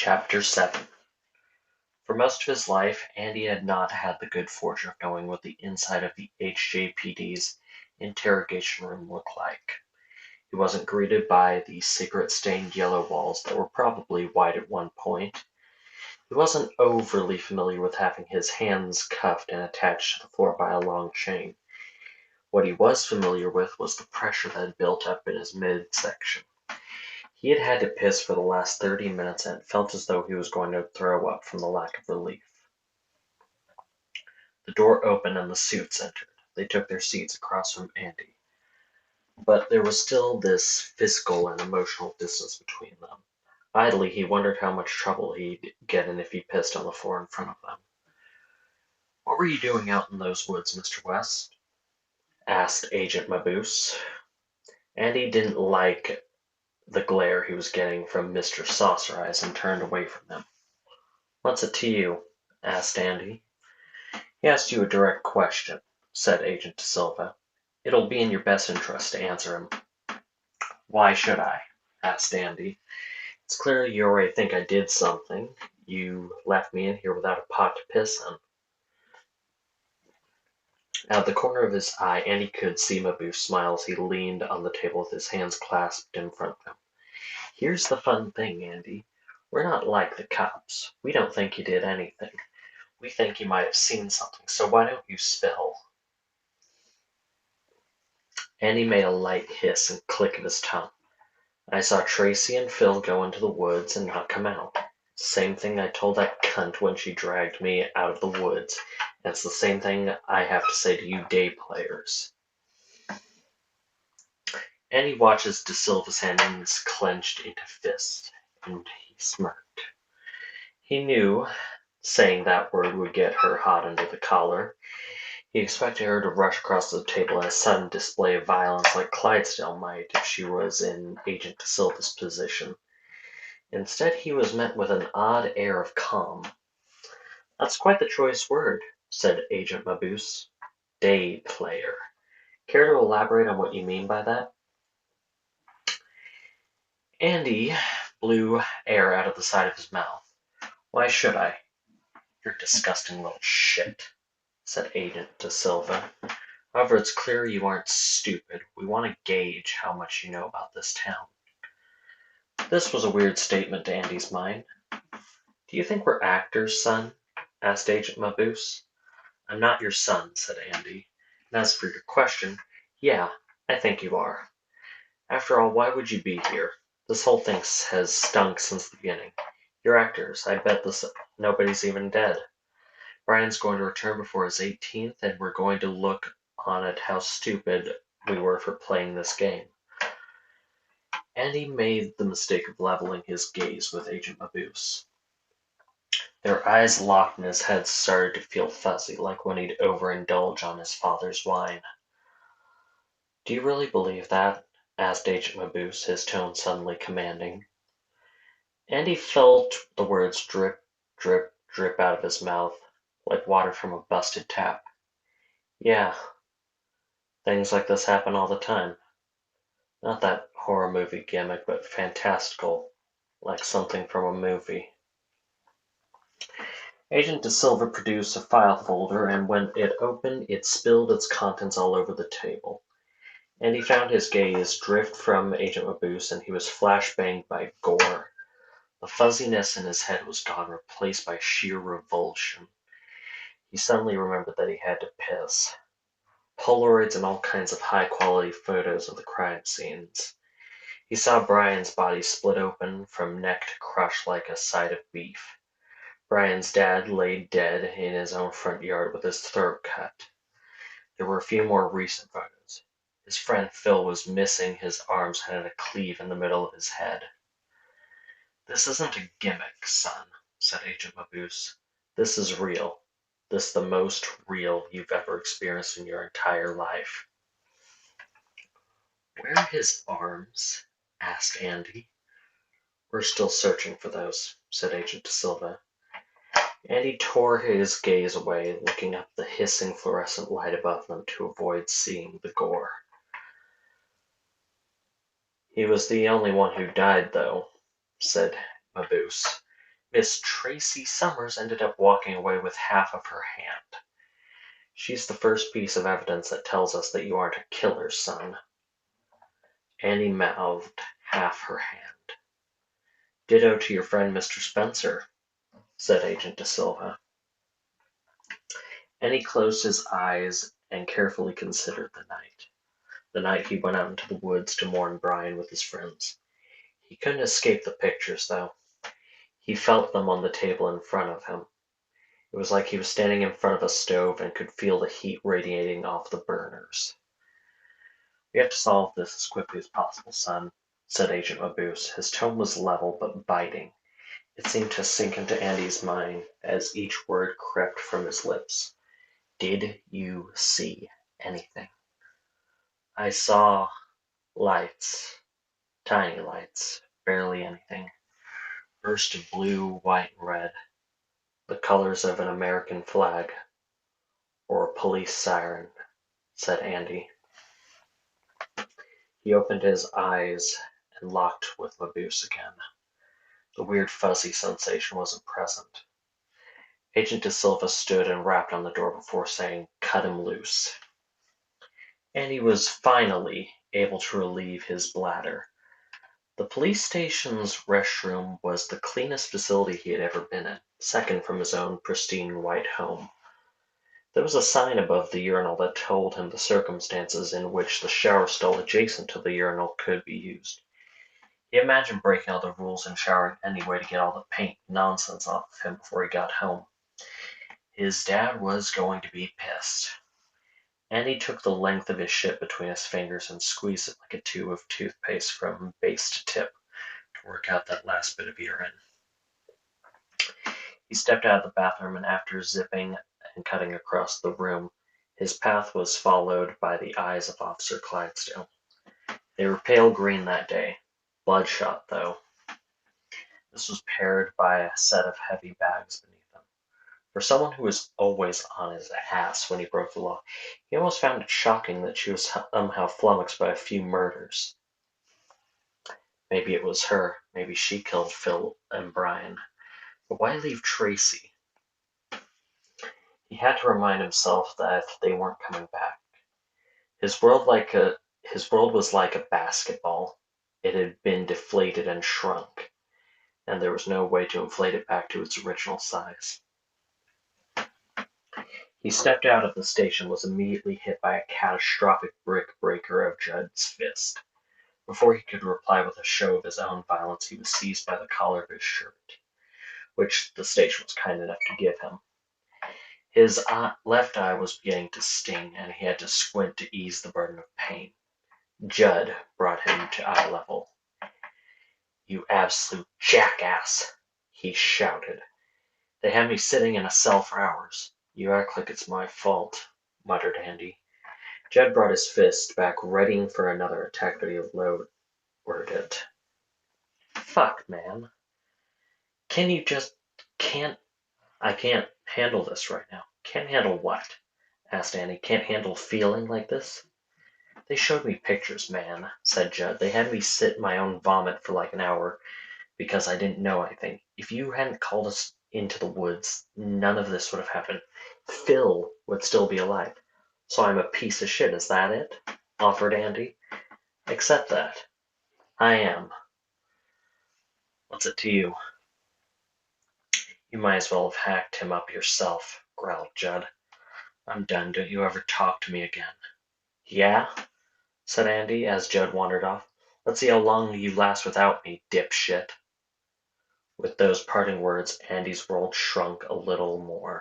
Chapter 7. For most of his life, Andy had not had the good fortune of knowing what the inside of the HJPD's interrogation room looked like. He wasn't greeted by the cigarette-stained yellow walls that were probably white at one point. He wasn't overly familiar with having his hands cuffed and attached to the floor by a long chain. What he was familiar with was the pressure that had built up in his midsection. He had had to piss for the last 30 minutes and it felt as though he was going to throw up from the lack of relief. The door opened and the suits entered. They took their seats across from Andy. But there was still this physical and emotional distance between them. Idly, he wondered how much trouble he'd get in if he pissed on the floor in front of them. "What were you doing out in those woods, Mr. West?" asked Agent Maboose. Andy didn't like the glare he was getting from Mr. Saucer Eyes and turned away from him. "What's it to you?" asked Andy. "He asked you a direct question," said Agent De Silva. "It'll be in your best interest to answer him." "Why should I?" asked Andy. "It's clear you already think I did something. You left me in here without a pot to piss in." Out of the corner of his eye, Andy could see Maboose smile as he leaned on the table with his hands clasped in front of him. "Here's the fun thing, Andy. We're not like the cops. We don't think you did anything. We think you might have seen something, so why don't you spill?" Andy made a light hiss and click of his tongue. "I saw Tracy and Phil go into the woods and not come out. It's the same thing I told that cunt when she dragged me out of the woods, and it's the same thing I have to say to you day players." Andy watched as De Silva's hands clenched into fists, and he smirked. He knew saying that word would get her hot under the collar. He expected her to rush across the table in a sudden display of violence like Clydesdale might if she was in Agent De Silva's position. Instead, he was met with an odd air of calm. "That's quite the choice word," said Agent Maboose. "Day player. Care to elaborate on what you mean by that?" Andy blew air out of the side of his mouth. "Why should I?" "You're a disgusting little shit," said Agent De Silva. "However, it's clear you aren't stupid. We want to gauge how much you know about this town." This was a weird statement to Andy's mind. "Do you think we're actors, son?" asked Agent Maboose. "I'm not your son," said Andy. "And as for your question, yeah, I think you are. After all, why would you be here? This whole thing has stunk since the beginning. You're actors. I bet nobody's even dead. Brian's going to return before his 18th, and we're going to look on at how stupid we were for playing this game." Andy made the mistake of leveling his gaze with Agent Maboose. Their eyes locked and his head started to feel fuzzy, like when he'd overindulge on his father's wine. "Do you really believe that?" asked Agent Maboose, his tone suddenly commanding. Andy felt the words drip, drip, drip out of his mouth, like water from a busted tap. "Yeah, things like this happen all the time. Not that horror movie gimmick, but fantastical, like something from a movie." Agent De Silva produced a file folder, and when it opened, it spilled its contents all over the table. And he found his gaze drift from Agent Maboose, and he was flashbanged by gore. The fuzziness in his head was gone, replaced by sheer revulsion. He suddenly remembered that he had to piss. Polaroids and all kinds of high-quality photos of the crime scenes. He saw Brian's body split open from neck to crush like a side of beef. Brian's dad lay dead in his own front yard with his throat cut. There were a few more recent photos. His friend Phil was missing his arms and had a cleave in the middle of his head. "This isn't a gimmick, son," said Agent Maboose. "This is real. This the most real you've ever experienced in your entire life." "Where are his arms?" asked Andy. "We're still searching for those," said Agent De Silva. Andy tore his gaze away, looking up the hissing fluorescent light above them to avoid seeing the gore. "He was the only one who died, though," said Maboose. Miss Tracy Summers ended up walking away with half of her hand. She's the first piece of evidence that tells us that you aren't a killer's son. Annie mouthed half her hand. Ditto to your friend Mr. Spencer, said Agent De Silva. Annie closed his eyes and carefully considered the night he went out into the woods to mourn Brian with his friends. He couldn't escape the pictures, though. He felt them on the table in front of him. It was like he was standing in front of a stove and could feel the heat radiating off the burners. We have to solve this as quickly as possible, son, said Agent Mabuse. His tone was level but biting. It seemed to sink into Andy's mind as each word crept from his lips. Did you see anything? I saw lights. Tiny lights. Barely anything. Burst of blue, white, and red. The colors of an American flag. Or a police siren, said Andy. He opened his eyes and locked with Mabuse again. The weird fuzzy sensation wasn't present. Agent De Silva stood and rapped on the door before saying, "Cut him loose." Andy was finally able to relieve his bladder. The police station's restroom was the cleanest facility he had ever been in, second from his own pristine white home. There was a sign above the urinal that told him the circumstances in which the shower stall adjacent to the urinal could be used. He imagined breaking all the rules and showering anyway to get all the paint nonsense off of him before he got home. His dad was going to be pissed. Andy took the length of his shit between his fingers and squeezed it like a tube of toothpaste from base to tip to work out that last bit of urine. He stepped out of the bathroom, and after zipping and cutting across the room, his path was followed by the eyes of Officer Clydesdale. They were pale green that day. Bloodshot, though. This was paired by a set of heavy bags beneath them. For someone who was always on his ass when he broke the law, he almost found it shocking that she was somehow flummoxed by a few murders. Maybe it was her. Maybe she killed Phil and Brian. But why leave Tracy? He had to remind himself that they weren't coming back. His world was like a basketball. It had been deflated and shrunk, and there was no way to inflate it back to its original size. He stepped out of the station and was immediately hit by a catastrophic brick breaker of Judd's fist. Before he could reply with a show of his own violence, he was seized by the collar of his shirt, which the station was kind enough to give him. His left eye was beginning to sting, and he had to squint to ease the burden of pain. Judd brought him to eye level. "You absolute jackass!" he shouted. "They had me sitting in a cell for hours." "You act like it's my fault," muttered Andy. Judd brought his fist back, readying for another attack, but he lowered it. "Fuck, man. Can you just can't I can't handle this right now." "Can't handle what?" asked Andy. "Can't handle feeling like this?" "They showed me pictures, man," said Judd. "They had me sit in my own vomit for like an hour because I didn't know anything. If you hadn't called us into the woods, none of this would have happened. Phil would still be alive." "So I'm a piece of shit, is that it?" offered Andy. "Accept that. I am. What's it to you?" "You might as well have hacked him up yourself," growled Judd. "I'm done. Don't you ever talk to me again." "Yeah?" said Andy as Judd wandered off. "Let's see how long you last without me, dipshit." With those parting words, Andy's world shrunk a little more.